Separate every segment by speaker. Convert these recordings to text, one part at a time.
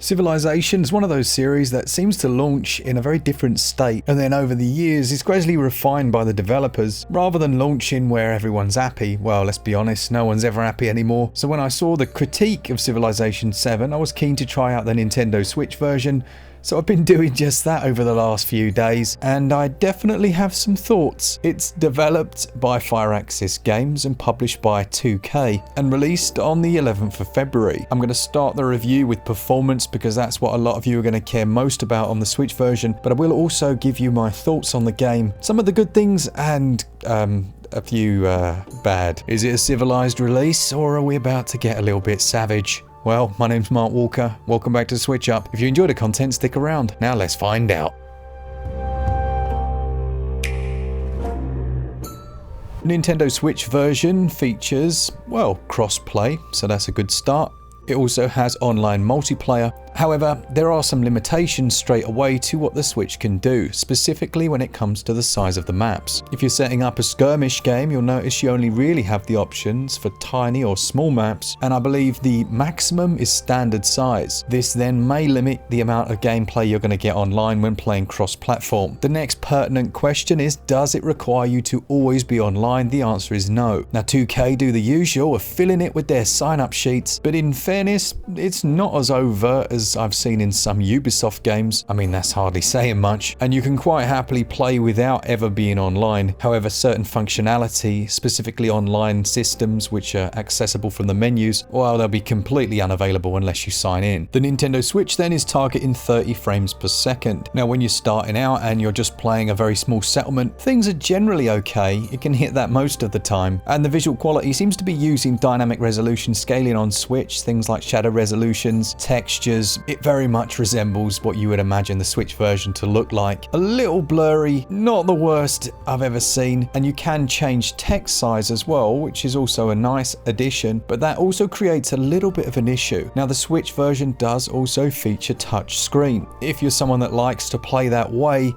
Speaker 1: Civilization is one of those series that seems to launch in a very different state, and then over the years is gradually refined by the developers, rather than launching where everyone's happy. Well, let's be honest, no one's ever happy anymore. So when I saw the critique of Civilization VII, I was keen to try out the Nintendo Switch version. So I've been doing just that over the last few days, and I definitely have some thoughts. It's developed by Firaxis Games and published by 2K, and released on the 11th of February. I'm going to start the review with performance because that's what a lot of you are going to care most about on the Switch version, but I will also give you my thoughts on the game, some of the good things and a few bad. Is it a civilized release, or are we about to get a little bit savage? Well, my name's Mark Walker, welcome back to SwitchUp. If you enjoy the content, stick around. Now let's find out. Nintendo Switch version features, well, cross-play, so that's a good start. It also has online multiplayer. However, there are some limitations straight away to what the Switch can do, specifically when it comes to the size of the maps. If you're setting up a skirmish game, you'll notice you only really have the options for tiny or small maps, and I believe the maximum is standard size. This then may limit the amount of gameplay you're going to get online when playing cross-platform. The next pertinent question is, does it require you to always be online? The answer is no. Now 2K do the usual of filling it with their sign-up sheets, but in fairness, it's not as overt as I've seen in some Ubisoft games. I mean, that's hardly saying much, and you can quite happily play without ever being online. However, certain functionality, specifically online systems which are accessible from the menus, well, they'll be completely unavailable unless you sign in. The Nintendo Switch then is targeting 30 frames per second. Now when you're starting out and you're just playing a very small settlement, things are generally okay. It can hit that most of the time, and the visual quality seems to be using dynamic resolution scaling on Switch, things like shadow resolutions, textures. It very much resembles what you would imagine the Switch version to look like. A little blurry, not the worst I've ever seen, and you can change text size as well, which is also a nice addition, but that also creates a little bit of an issue. Now the Switch version does also feature touch screen. If you're someone that likes to play that way,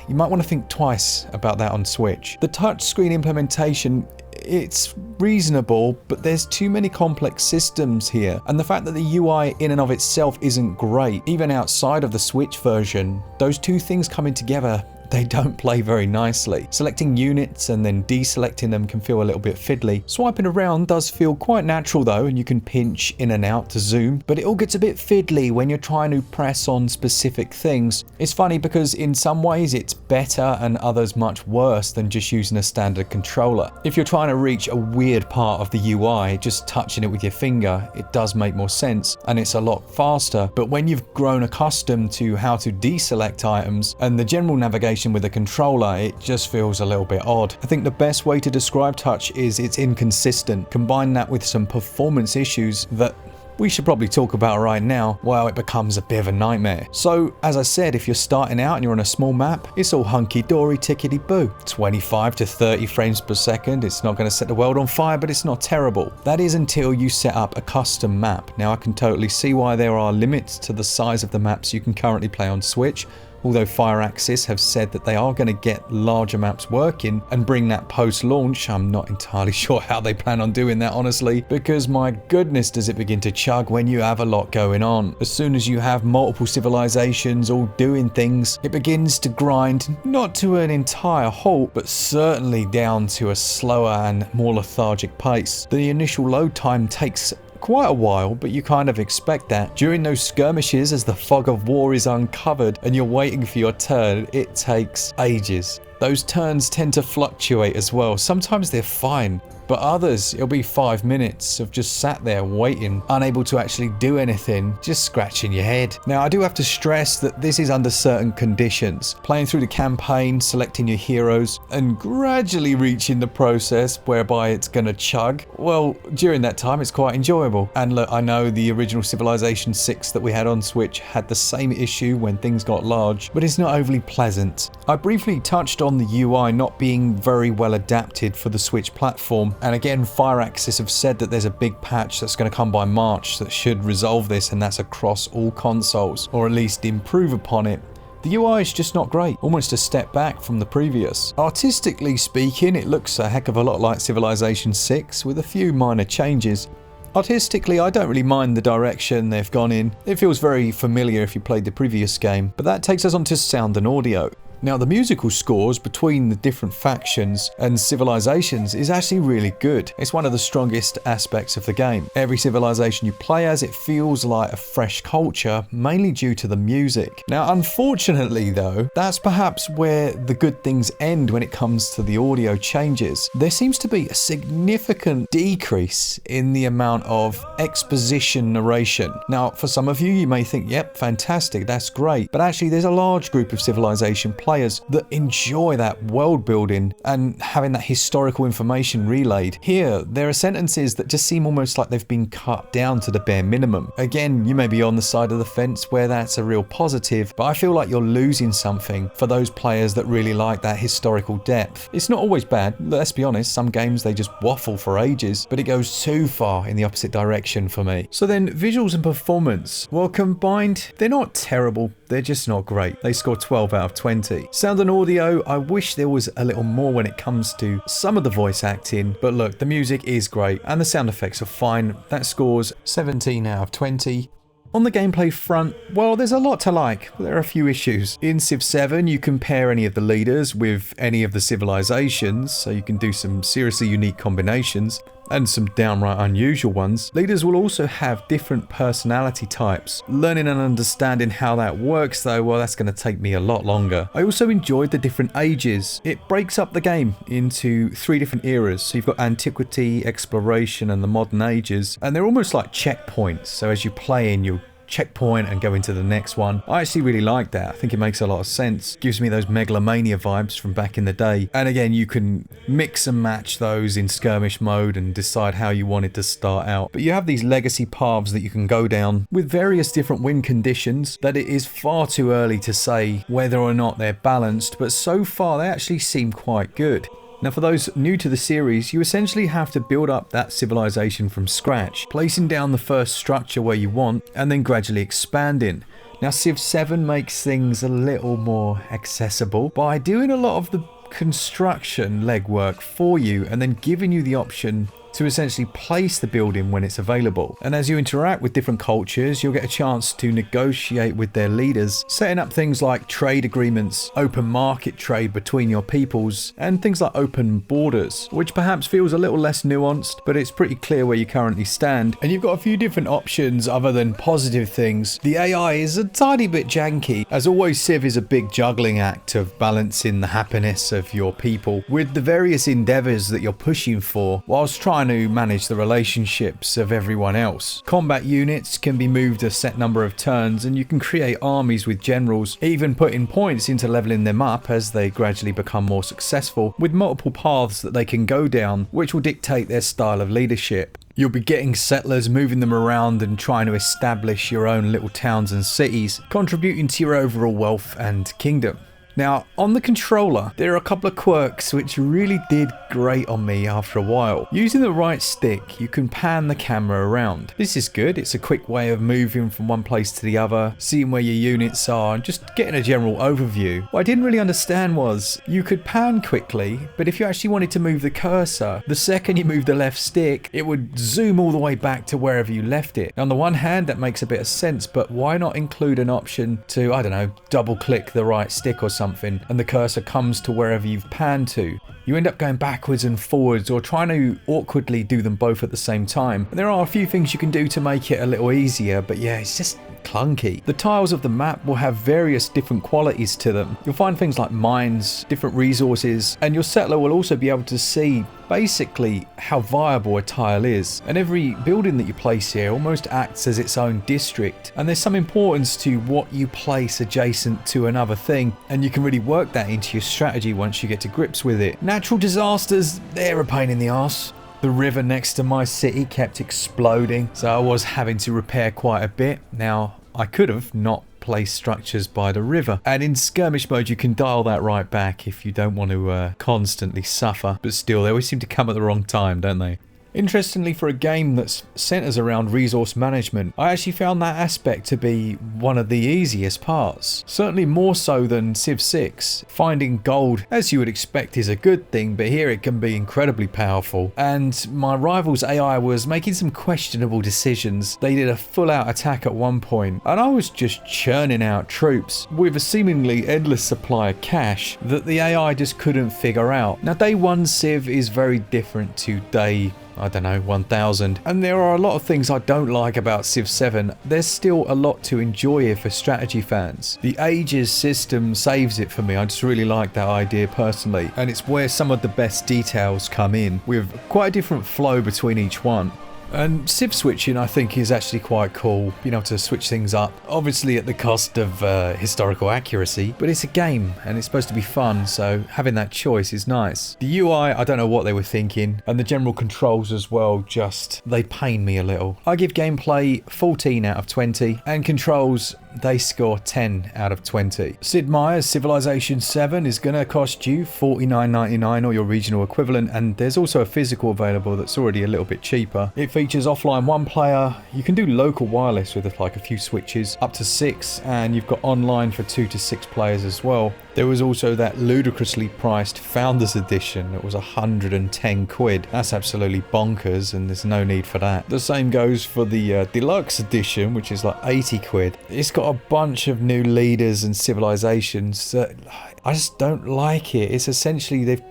Speaker 1: you might want to think twice about that on Switch. The touch screen implementation, it's reasonable, but there's too many complex systems here, and the fact that the UI in and of itself isn't great, even outside of the Switch version, those two things coming together, they don't play very nicely. Selecting units and then deselecting them can feel a little bit fiddly. Swiping around does feel quite natural though, and you can pinch in and out to zoom, but it all gets a bit fiddly when you're trying to press on specific things. It's funny because in some ways it's better and others much worse than just using a standard controller. If you're trying to reach a weird part of the UI, just touching it with your finger, it does make more sense and it's a lot faster, but when you've grown accustomed to how to deselect items and the general navigation with a controller, it just feels a little bit odd. I think the best way to describe touch is it's inconsistent. Combine that with some performance issues that we should probably talk about right now, well, it becomes a bit of a nightmare. So, as I said, if you're starting out and you're on a small map, it's all hunky-dory, tickety-boo. 25 to 30 frames per second, it's not going to set the world on fire, but it's not terrible. That is until you set up a custom map. Now, I can totally see why there are limits to the size of the maps you can currently play on Switch, although Firaxis have said that they are going to get larger maps working and bring that post-launch. I'm not entirely sure how they plan on doing that, honestly, because my goodness does it begin to chug when you have a lot going on. As soon as you have multiple civilizations all doing things, it begins to grind, not to an entire halt, but certainly down to a slower and more lethargic pace. The initial load time takes quite a while, but you kind of expect that. During those skirmishes, as the fog of war is uncovered and you're waiting for your turn, it takes ages. Those turns tend to fluctuate as well. Sometimes they're fine, but others, it'll be 5 minutes of just sat there waiting, unable to actually do anything, just scratching your head. Now, I do have to stress that this is under certain conditions. Playing through the campaign, selecting your heroes, and gradually reaching the process whereby it's gonna chug, well, during that time, it's quite enjoyable. And look, I know the original Civilization 6 that we had on Switch had the same issue when things got large, but it's not overly pleasant. I briefly touched on the UI not being very well adapted for the Switch platform, and again, Firaxis have said that there's a big patch that's going to come by March that should resolve this, and that's across all consoles, or at least improve upon it. The UI is just not great, almost a step back from the previous. Artistically speaking, it looks a heck of a lot like Civilization 6 with a few minor changes. Artistically, I don't really mind the direction they've gone in. It feels very familiar if you played the previous game, but that takes us on to sound and audio. Now, the musical scores between the different factions and civilizations is actually really good. It's one of the strongest aspects of the game. Every civilization you play as, it feels like a fresh culture, mainly due to the music. Now, unfortunately though, that's perhaps where the good things end when it comes to the audio changes. There seems to be a significant decrease in the amount of exposition narration. Now, for some of you, you may think, yep, fantastic, that's great. But actually, there's a large group of civilization players that enjoy that world building and having that historical information relayed. Here, there are sentences that just seem almost like they've been cut down to the bare minimum. Again, you may be on the side of the fence where that's a real positive, but I feel like you're losing something for those players that really like that historical depth. It's not always bad, let's be honest, some games they just waffle for ages, but it goes too far in the opposite direction for me. So then, visuals and performance, well combined, they're not terrible, they're just not great. They score 12 out of 20. Sound and audio, I wish there was a little more when it comes to some of the voice acting, but look, the music is great and the sound effects are fine. That scores 17 out of 20. On the gameplay front, well, there's a lot to like, but there are a few issues. In Civ 7, you compare any of the leaders with any of the civilizations, so you can do some seriously unique combinations, and some downright unusual ones. Leaders will also have different personality types. Learning and understanding how that works though, well, that's going to take me a lot longer. I also enjoyed the different ages. It breaks up the game into 3 different eras. So you've got antiquity, exploration, and the modern ages, and they're almost like checkpoints. So as you play in, you'll checkpoint and go into the next one. I actually really like that. I think it makes a lot of sense. Gives me those megalomania vibes from back in the day. And again, you can mix and match those in skirmish mode and decide how you want it to start out. But you have these legacy paths that you can go down with various different win conditions that it is far too early to say whether or not they're balanced, but so far they actually seem quite good. Now, for those new to the series, you essentially have to build up that civilization from scratch, placing down the first structure where you want, and then gradually expanding. Now, Civ 7 makes things a little more accessible by doing a lot of the construction legwork for you and then giving you the option to essentially place the building when it's available. And as you interact with different cultures, you'll get a chance to negotiate with their leaders, setting up things like trade agreements, open market trade between your peoples, and things like open borders, which perhaps feels a little less nuanced, but it's pretty clear where you currently stand. And you've got a few different options other than positive things. The AI is a tiny bit janky. As always, Civ is a big juggling act of balancing the happiness of your people with the various endeavors that you're pushing for, whilst trying to manage the relationships of everyone else. Combat units can be moved a set number of turns, and you can create armies with generals, even putting points into leveling them up as they gradually become more successful, with multiple paths that they can go down, which will dictate their style of leadership. You'll be getting settlers, moving them around and trying to establish your own little towns and cities, contributing to your overall wealth and kingdom. Now, on the controller, there are a couple of quirks which really did great on me after a while. Using the right stick, you can pan the camera around. This is good. It's a quick way of moving from one place to the other, seeing where your units are, and just getting a general overview. What I didn't really understand was you could pan quickly, but if you actually wanted to move the cursor, the second you move the left stick, it would zoom all the way back to wherever you left it. Now, on the one hand, that makes a bit of sense, but why not include an option to, I don't know, double click the right stick or something, and the cursor comes to wherever you've panned to? You end up going backwards and forwards or trying to awkwardly do them both at the same time. And there are a few things you can do to make it a little easier, but yeah, it's just clunky. The tiles of the map will have various different qualities to them. You'll find things like mines, different resources, and your settler will also be able to see basically how viable a tile is. And every building that you place here almost acts as its own district, and there's some importance to what you place adjacent to another thing, and you can really work that into your strategy once you get to grips with it. Natural disasters, they're a pain in the arse. The river next to my city kept exploding, so I was having to repair quite a bit. Now, I could have not placed structures by the river, and in skirmish mode you can dial that right back if you don't want to constantly suffer, but still they always seem to come at the wrong time, don't they? Interestingly, for a game that centers around resource management, I actually found that aspect to be one of the easiest parts. Certainly more so than Civ 6. Finding gold, as you would expect, is a good thing, but here it can be incredibly powerful. And my rival's AI was making some questionable decisions. They did a full-out attack at one point, and I was just churning out troops with a seemingly endless supply of cash that the AI just couldn't figure out. Now, day 1 Civ is very different to day, I don't know, 1000. And there are a lot of things I don't like about Civ 7. There's still a lot to enjoy here for strategy fans. The ages system saves it for me. I just really like that idea personally. And it's where some of the best details come in, with quite a different flow between each one. And Civ switching, I think, is actually quite cool, being able to switch things up, obviously at the cost of historical accuracy, but it's a game and it's supposed to be fun, so having that choice is nice. The UI, I don't know what they were thinking, and the general controls as well, just, they pain me a little. I give gameplay 14 out of 20, and controls, they score 10 out of 20. Sid Meier's Civilization 7 is going to cost you $49.99 or your regional equivalent, and there's also a physical available that's already a little bit cheaper. It features offline 1 player, you can do local wireless with like a few switches, up to 6, and you've got online for 2 to 6 players as well. There was also that ludicrously priced Founders Edition. It was 110 quid. That's absolutely bonkers, and there's no need for that. The same goes for the Deluxe Edition, which is like 80 quid. It's got a bunch of new leaders and civilizations that I just don't like it. It's essentially they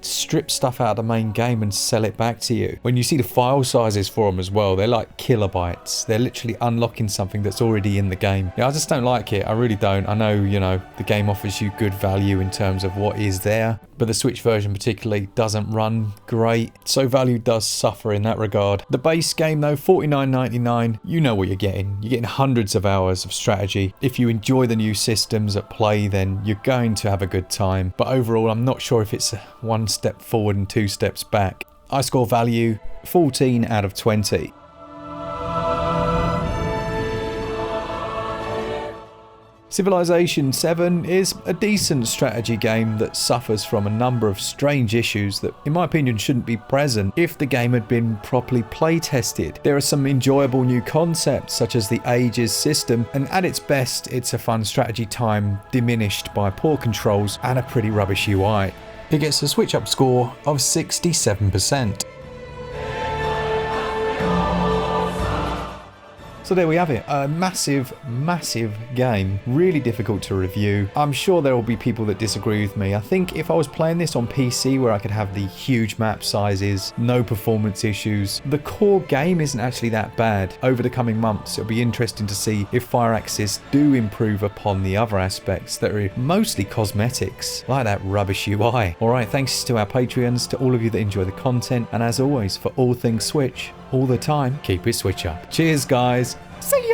Speaker 1: strip stuff out of the main game and sell it back to you. When you see the file sizes for them as well, they're like kilobytes. They're literally unlocking something that's already in the game. Yeah, I just don't like it. I really don't. I know, you know, the game offers you good value in terms of what is there, but the Switch version particularly doesn't run great, so value does suffer in that regard. The base game though, $49.99, you know what you're getting. You're getting hundreds of hours of strategy. If you enjoy the new systems at play, then you're going to have a good time. But overall, I'm not sure if it's 1 step forward and 2 steps back. I score value 14 out of 20. Civilization 7 is a decent strategy game that suffers from a number of strange issues that, in my opinion, shouldn't be present if the game had been properly play tested. There are some enjoyable new concepts, such as the ages system, and at its best, it's a fun strategy time diminished by poor controls and a pretty rubbish UI. It gets a SwitchUp score of 67%. So there we have it, a massive game, really difficult to review. I'm sure there will be people that disagree with me. I think if I was playing this on PC where I could have the huge map sizes, no performance issues, the core game isn't actually that bad. Over the coming months, it'll be interesting to see if Firaxis do improve upon the other aspects that are mostly cosmetics, like that rubbish UI. Alright, thanks to our Patreons, to all of you that enjoy the content, and as always, for all things Switch, all the time, keep it Switch up. Cheers guys, see ya!